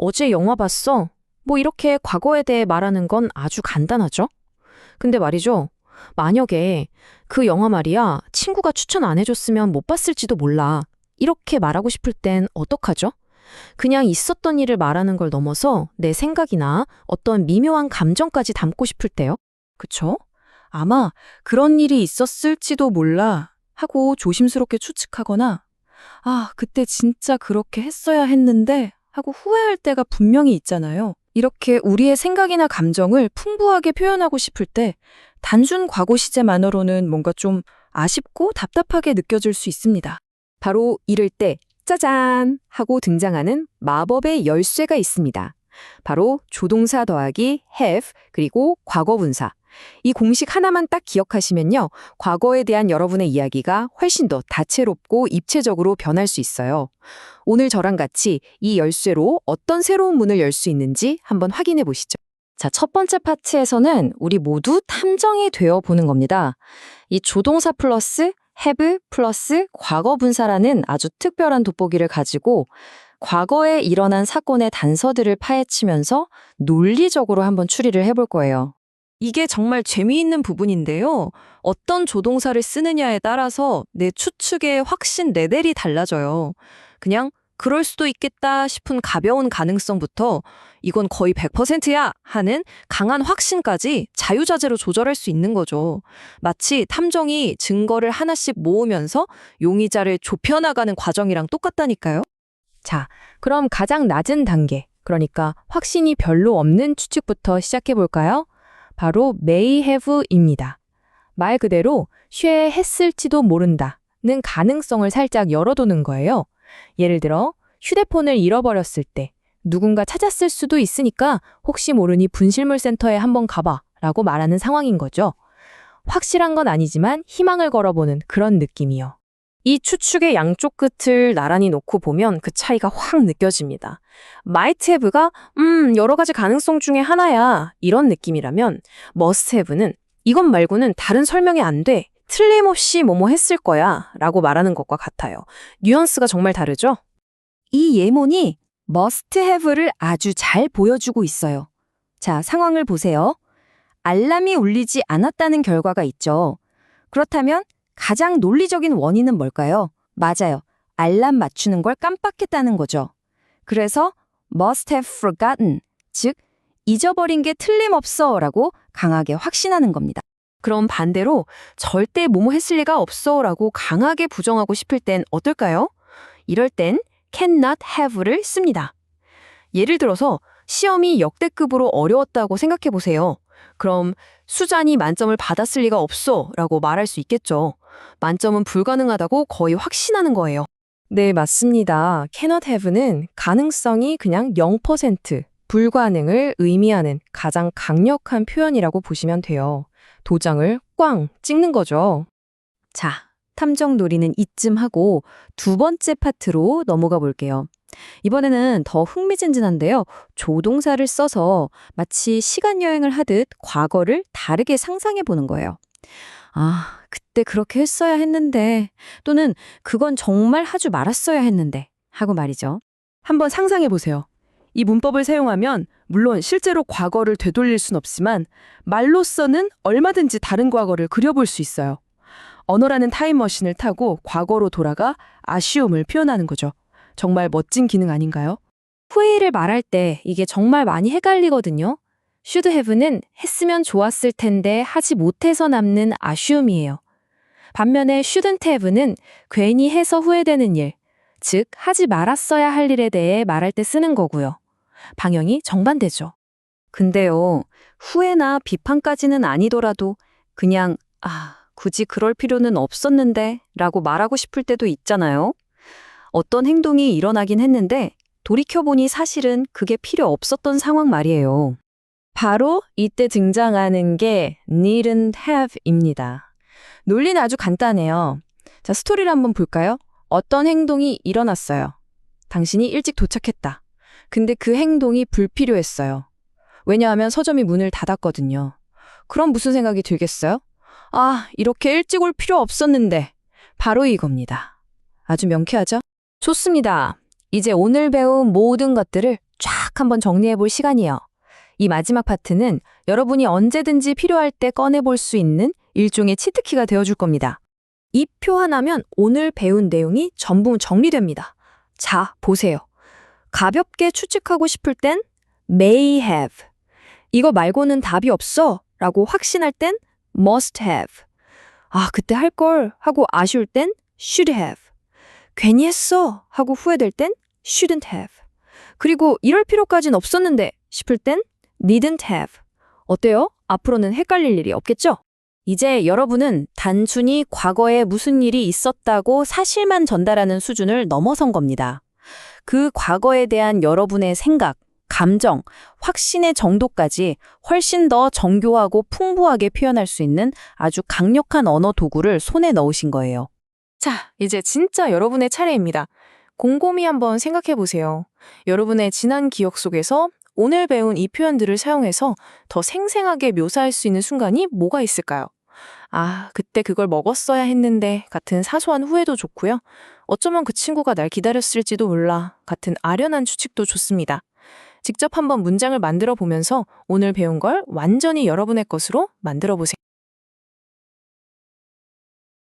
어제 영화 봤어. 뭐 이렇게 과거에 대해 말하는 건 아주 간단하죠? 근데 말이죠. 만약에 그 영화 말이야, 친구가 추천 안 해줬으면 못 봤을지도 몰라. 이렇게 말하고 싶을 땐 어떡하죠? 그냥 있었던 일을 말하는 걸 넘어서 내 생각이나 어떤 미묘한 감정까지 담고 싶을 때요? 그쵸? 아마 그런 일이 있었을지도 몰라 하고 조심스럽게 추측하거나 그때 진짜 그렇게 했어야 했는데 하고 후회할 때가 분명히 있잖아요. 이렇게 우리의 생각이나 감정을 풍부하게 표현하고 싶을 때 단순 과거 시제 만으로는 뭔가 좀 아쉽고 답답하게 느껴질 수 있습니다. 바로 이럴 때 짜잔 하고 등장하는 마법의 열쇠가 있습니다. 바로 조동사 더하기 have 그리고 과거 분사. 이 공식 하나만 딱 기억하시면요. 과거에 대한 여러분의 이야기가 훨씬 더 다채롭고 입체적으로 변할 수 있어요. 오늘 저랑 같이 이 열쇠로 어떤 새로운 문을 열 수 있는지 한번 확인해 보시죠. 자, 첫 번째 파트에서는 우리 모두 탐정이 되어 보는 겁니다. 이 조동사 플러스 have 플러스 과거 분사라는 아주 특별한 돋보기를 가지고 과거에 일어난 사건의 단서들을 파헤치면서 논리적으로 한번 추리를 해볼 거예요. 이게 정말 재미있는 부분인데요. 어떤 조동사를 쓰느냐에 따라서 내 추측의 확신 레벨이 달라져요. 그냥 그럴 수도 있겠다 싶은 가벼운 가능성부터 이건 거의 100%야 하는 강한 확신까지 자유자재로 조절할 수 있는 거죠. 마치 탐정이 증거를 하나씩 모으면서 용의자를 좁혀나가는 과정이랑 똑같다니까요. 자, 그럼 가장 낮은 단계, 그러니까 확신이 별로 없는 추측부터 시작해 볼까요? 바로 may have입니다. 말 그대로 쉐했을지도 모른다는 가능성을 살짝 열어두는 거예요. 예를 들어 휴대폰을 잃어버렸을 때 누군가 찾았을 수도 있으니까 혹시 모르니 분실물 센터에 한번 가봐 라고 말하는 상황인 거죠. 확실한 건 아니지만 희망을 걸어보는 그런 느낌이요. 이 추측의 양쪽 끝을 나란히 놓고 보면 그 차이가 확 느껴집니다. might have가 여러 가지 가능성 중에 하나야 이런 느낌이라면 must have는 이것 말고는 다른 설명이 안 돼. 틀림없이 뭐뭐 했을 거야 라고 말하는 것과 같아요. 뉘앙스가 정말 다르죠? 이 예문이 must have를 아주 잘 보여주고 있어요. 자, 상황을 보세요. 알람이 울리지 않았다는 결과가 있죠. 그렇다면 가장 논리적인 원인은 뭘까요? 맞아요. 알람 맞추는 걸 깜빡했다는 거죠. 그래서 must have forgotten, 즉 잊어버린 게 틀림없어 라고 강하게 확신하는 겁니다. 그럼 반대로 절대 뭐뭐 했을 리가 없어 라고 강하게 부정하고 싶을 땐 어떨까요? 이럴 땐 cannot have를 씁니다. 예를 들어서 시험이 역대급으로 어려웠다고 생각해 보세요. 그럼 수잔이 만점을 받았을 리가 없어 라고 말할 수 있겠죠. 만점은 불가능하다고 거의 확신하는 거예요. 네, 맞습니다. cannot have는 가능성이 그냥 0%, 불가능을 의미하는 가장 강력한 표현이라고 보시면 돼요. 도장을 꽝 찍는 거죠. 자, 탐정 놀이는 이쯤 하고 두 번째 파트로 넘어가 볼게요. 이번에는 더 흥미진진한데요. 조동사를 써서 마치 시간여행을 하듯 과거를 다르게 상상해 보는 거예요. 그때 그렇게 했어야 했는데, 또는 그건 정말 하지 말았어야 했는데, 하고 말이죠. 한번 상상해 보세요. 이 문법을 사용하면 물론 실제로 과거를 되돌릴 순 없지만 말로서는 얼마든지 다른 과거를 그려볼 수 있어요. 언어라는 타임머신을 타고 과거로 돌아가 아쉬움을 표현하는 거죠. 정말 멋진 기능 아닌가요? 후회를 말할 때 이게 정말 많이 헷갈리거든요. should have는 했으면 좋았을 텐데 하지 못해서 남는 아쉬움이에요. 반면에 shouldn't have는 괜히 해서 후회되는 일, 즉 하지 말았어야 할 일에 대해 말할 때 쓰는 거고요. 방향이 정반대죠. 근데요, 후회나 비판까지는 아니더라도 그냥 굳이 그럴 필요는 없었는데 라고 말하고 싶을 때도 있잖아요. 어떤 행동이 일어나긴 했는데 돌이켜보니 사실은 그게 필요 없었던 상황 말이에요. 바로 이때 등장하는 게 needn't have입니다. 논리는 아주 간단해요. 자, 스토리를 한번 볼까요? 어떤 행동이 일어났어요. 당신이 일찍 도착했다. 근데 그 행동이 불필요했어요. 왜냐하면 서점이 문을 닫았거든요. 그럼 무슨 생각이 들겠어요? 이렇게 일찍 올 필요 없었는데. 바로 이겁니다. 아주 명쾌하죠? 좋습니다. 이제 오늘 배운 모든 것들을 쫙 한번 정리해 볼 시간이에요. 이 마지막 파트는 여러분이 언제든지 필요할 때 꺼내볼 수 있는 일종의 치트키가 되어줄 겁니다. 이 표 하나면 오늘 배운 내용이 전부 정리됩니다. 자, 보세요. 가볍게 추측하고 싶을 땐 may have. 이거 말고는 답이 없어 라고 확신할 땐 must have. 아, 그때 할 걸 하고 아쉬울 땐 should have. 괜히 했어 하고 후회될 땐 shouldn't have. 그리고 이럴 필요까진 없었는데 싶을 땐 needn't have. 어때요? 앞으로는 헷갈릴 일이 없겠죠? 이제 여러분은 단순히 과거에 무슨 일이 있었다고 사실만 전달하는 수준을 넘어선 겁니다. 그 과거에 대한 여러분의 생각, 감정, 확신의 정도까지 훨씬 더 정교하고 풍부하게 표현할 수 있는 아주 강력한 언어 도구를 손에 넣으신 거예요. 자, 이제 진짜 여러분의 차례입니다. 곰곰이 한번 생각해 보세요. 여러분의 지난 기억 속에서 오늘 배운 이 표현들을 사용해서 더 생생하게 묘사할 수 있는 순간이 뭐가 있을까요? 아, 그때 그걸 먹었어야 했는데 같은 사소한 후회도 좋고요. 어쩌면 그 친구가 날 기다렸을지도 몰라 같은 아련한 추측도 좋습니다. 직접 한번 문장을 만들어 보면서 오늘 배운 걸 완전히 여러분의 것으로 만들어 보세요.